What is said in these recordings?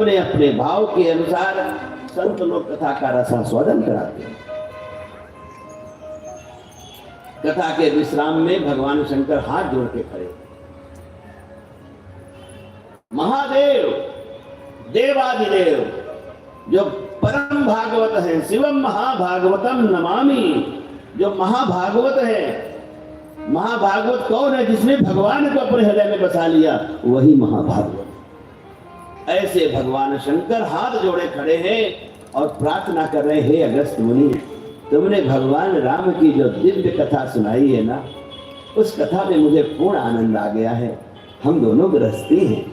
अपने अपने भाव के अनुसार संत लोग कथा का रसास्वादन कराते हैं। कथा के विश्राम में भगवान शंकर हाथ जोड़ के खड़े, महादेव देवादिदेव जो परम भागवत है, शिवम महाभागवतम नमामि, जो महाभागवत है। महाभागवत कौन है? जिसने भगवान को अपने हृदय में बसा लिया, वही महाभागवत। ऐसे भगवान शंकर हाथ जोड़े खड़े हैं और प्रार्थना कर रहे हैं, अगस्त्य मुनि, तुमने भगवान राम की जो दिव्य कथा सुनाई है ना, उस कथा में मुझे पूर्ण आनंद आ गया है। हम दोनों गृहस्थी हैं,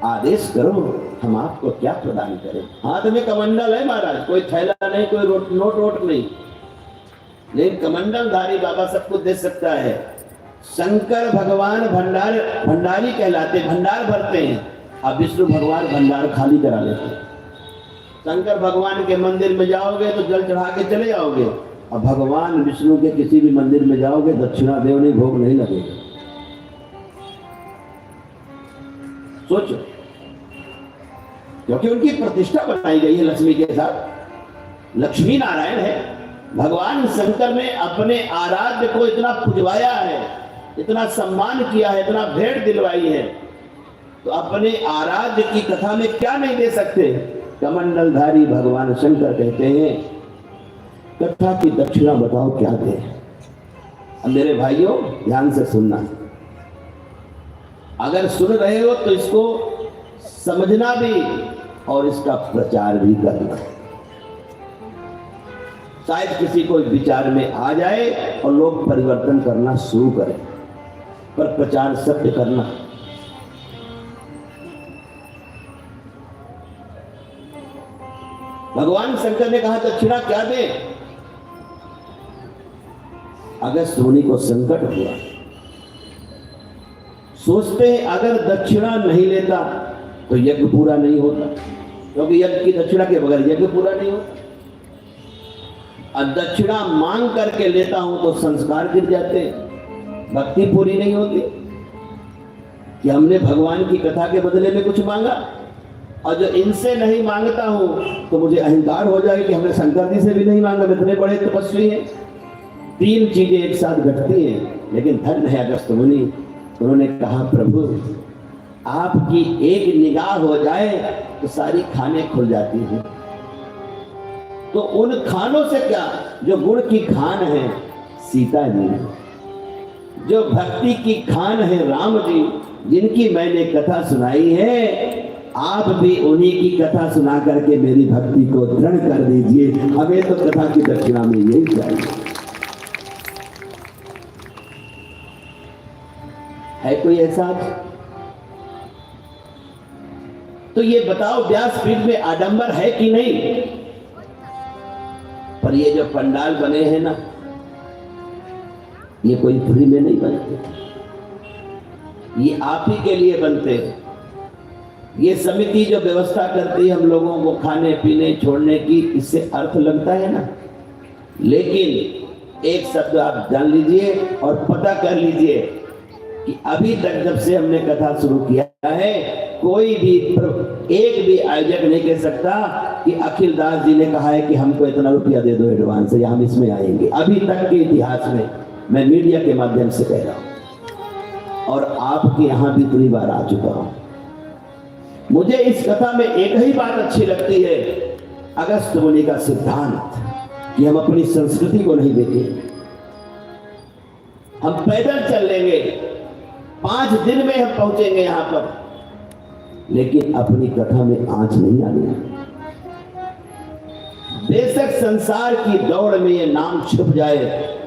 आदेश करो, हम आपको क्या प्रदान करें। हाथ में कमंडल है महाराज, कोई थैला नहीं, कोई नोट वोट नहीं, लेकिन कमंडलधारी बाबा सब कुछ दे सकता है। शंकर भगवान भंडारी कहलाते, भंडार भरते हैं। अब विष्णु भगवान भंडार खाली करा लेते हैं। शंकर भगवान के मंदिर में जाओगे तो जल चढ़ा के चले जाओगे, और भगवान विष्णु के किसी भी मंदिर में जाओगे दक्षिणा देव नहीं, भोग नहीं लगेगा। सोचो, क्योंकि उनकी प्रतिष्ठा बनाई गई है लक्ष्मी के साथ। लक्ष्मी नारायण है। भगवान शंकर ने अपने आराध्य को इतना पुजवाया है, इतना सम्मान किया है, इतना भेंट दिलवाई है, तो अपने आराध्य की कथा में क्या नहीं दे सकते। कमंडलधारी भगवान शंकर कहते हैं, कथा की दक्षिणा बताओ क्या दे। अब मेरे भाइयों ध्यान से सुनना, अगर सुन रहे हो तो इसको समझना भी और इसका प्रचार भी करना। शायद किसी को विचार में आ जाए और लोग परिवर्तन करना शुरू करें, पर प्रचार सत्य करना। भगवान शंकर ने कहा दक्षिणा क्या दे। अगस्त्य मुनि को संकट हुआ, सोचते हैं अगर दक्षिणा नहीं लेता तो यज्ञ पूरा नहीं होता, क्योंकि यज्ञ की दक्षिणा के बगैर यज्ञ पूरा नहीं होता। और दक्षिणा मांग करके लेता हूं तो संस्कार गिर जाते, भक्ति पूरी नहीं होती। कि हमने भगवान की कथा के बदले में कुछ मांगा, और जो इनसे नहीं मांगता हूं तो मुझे अहंकार हो जाएगा कि हमने शंकर जी से भी नहीं मांगा, इतने बड़े तपस्वी हैं। तीन चीजें एक साथ घटती हैं, लेकिन धन्य है अगस्त्य मुनि। उन्होंने कहा प्रभु आपकी एक निगाह हो जाए तो सारी खाने खुल जाती हैं। तो उन खानों से क्या, जो गुण की खान है सीता जी, जो भक्ति की खान है राम जी, जिनकी मैंने कथा सुनाई है, आप भी उन्हीं की कथा सुना करके मेरी भक्ति को दृढ़ कर दीजिए। हमें तो कथा की दक्षिणा में यही चाहिए। है कोई ऐसा? तो ये बताओ व्यासपीठ में आडंबर है कि नहीं? पर ये जो पंडाल बने हैं ना, ये कोई फ्री में नहीं बनते, ये आप ही के लिए बनते हैं। ये समिति जो व्यवस्था करती है हम लोगों को खाने पीने छोड़ने की, इससे अर्थ लगता है ना। लेकिन एक शब्द आप जान लीजिए और पता कर लीजिए कि अभी तक जब से हमने कथा शुरू किया है, कोई भी एक भी आयोजक नहीं कह सकता कि अखिल दास जी ने कहा है कि हमको इतना रुपया दे दो एडवांस या हम इसमें आएंगे। अभी तक के इतिहास में, मैं मीडिया के माध्यम से कह रहा हूं और आपके यहां भी इतनी बार आ चुका हूं। मुझे इस कथा में एक ही बात अच्छी लगती है, अगस्त्य मुनि का सिद्धांत कि हम अपनी संस्कृति को नहीं देखेंगे, हम पैदल चल लेंगे, 5 दिन में हम पहुंचेंगे यहां पर, लेकिन अपनी कथा में आंच नहीं आनी। बेशक संसार की दौड़ में ये नाम छुप जाए,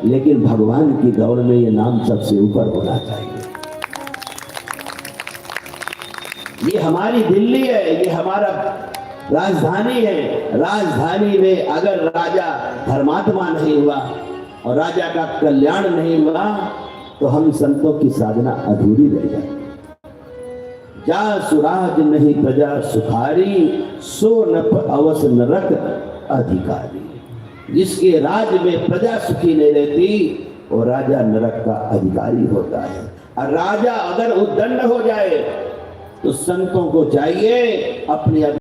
लेकिन भगवान की दौड़ में ये नाम सबसे ऊपर होना चाहिए। ये हमारी दिल्ली है, ये हमारा राजधानी है। राजधानी में अगर राजा धर्मात्मा नहीं हुआ और राजा का कल्याण नहीं हुआ तो हम संतों की साधना अधूरी रह जाए। जा सुराज नहीं प्रजा सुखारी, सो नप अवस नरक अधिकारी। जिसके राज में प्रजा सुखी नहीं रहती, वो राजा नरक का अधिकारी होता है। और राजा अगर उद्दंड हो जाए, तो संतों को चाहिए अपनी